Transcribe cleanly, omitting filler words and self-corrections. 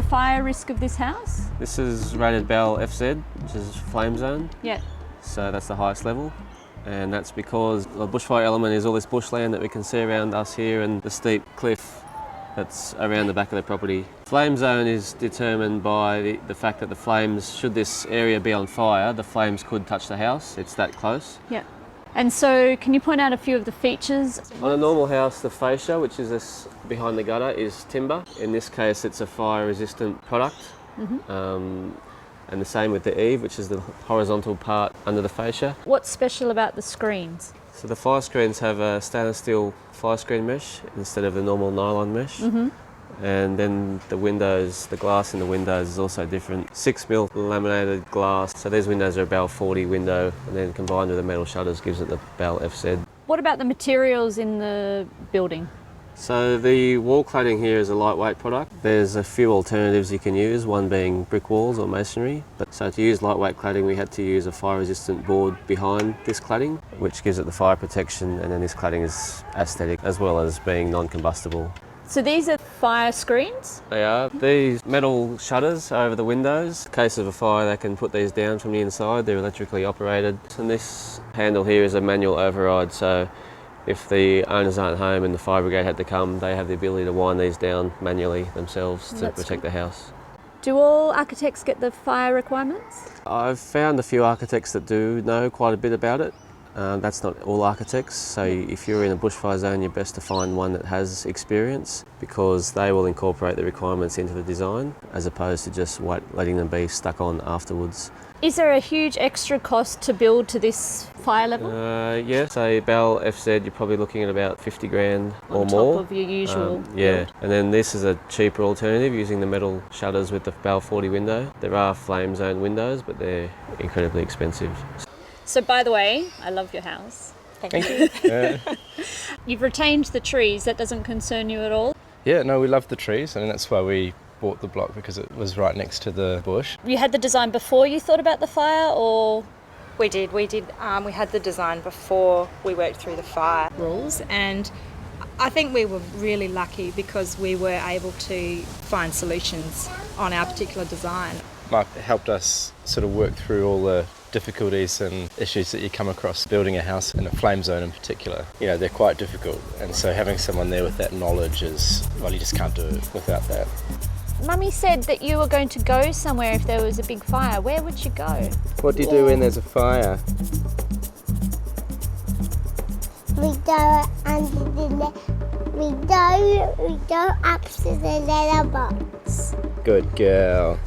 fire risk of this house? This is rated Bell FZ, which is flame zone. Yeah. So that's the highest level. And that's because the bushfire element is all this bushland that we can see around us here and the steep cliff that's around the back of the property. Flame zone is determined by the fact that the flames, should this area be on fire, the flames could touch the house. It's that close. Yeah. And so can you point out a few of the features? On a normal house, the fascia, which is this behind the gutter, is timber. In this case, it's a fire-resistant product. And the same with the eave, which is the horizontal part under the fascia. What's special about the screens? So the fire screens have a stainless steel fire screen mesh instead of the normal nylon mesh. And then the windows, the glass in the windows is also different. 6mm laminated glass. So these windows are a Bell 40 window, and then combined with the metal shutters gives it the Bell FZ. What about the materials in the building? So the wall cladding here is a lightweight product. There's a few alternatives you can use, one being brick walls or masonry. So to use lightweight cladding, we had to use a fire-resistant board behind this cladding, which gives it the fire protection, and then this cladding is aesthetic as well as being non-combustible. So these are fire screens? They are. These metal shutters over the windows. In case of a fire, they can put these down from the inside. They're electrically operated. And this handle here is a manual override, so if the owners aren't home and the fire brigade had to come, they have the ability to wind these down manually themselves to protect the house. Do all architects get the fire requirements? I've found a few architects that do know quite a bit about it. That's not all architects, so if you're in a bushfire zone, you're best to find one that has experience, because they will incorporate the requirements into the design as opposed to just letting them be stuck on afterwards. Is there a huge extra cost to build to this fire level? Yeah, so Bell FZ, you're probably looking at about 50 grand or more. On top of your usual yeah, build. and then this is a cheaper alternative using the metal shutters with the Bell 40 window. There are flame zone windows, but they're incredibly expensive. So by the way, I love your house. Thank you. You've retained the trees, that doesn't concern you at all? Yeah, no, we love the trees, and that's why we bought the block, because it was right next to the bush. You had the design before you thought about the fire, or? We did. We had the design before we worked through the fire rules, and I think we were really lucky because we were able to find solutions on our particular design. Mark helped us sort of work through all the difficulties and issues that you come across building a house in a flame zone in particular. You know, they're quite difficult, and so having someone there with that knowledge is, well, you just can't do it without that. Mummy said that you were going to go somewhere if there was a big fire. Where would you go? What do you do when there's a fire? We go we go up to the letterbox. Good girl.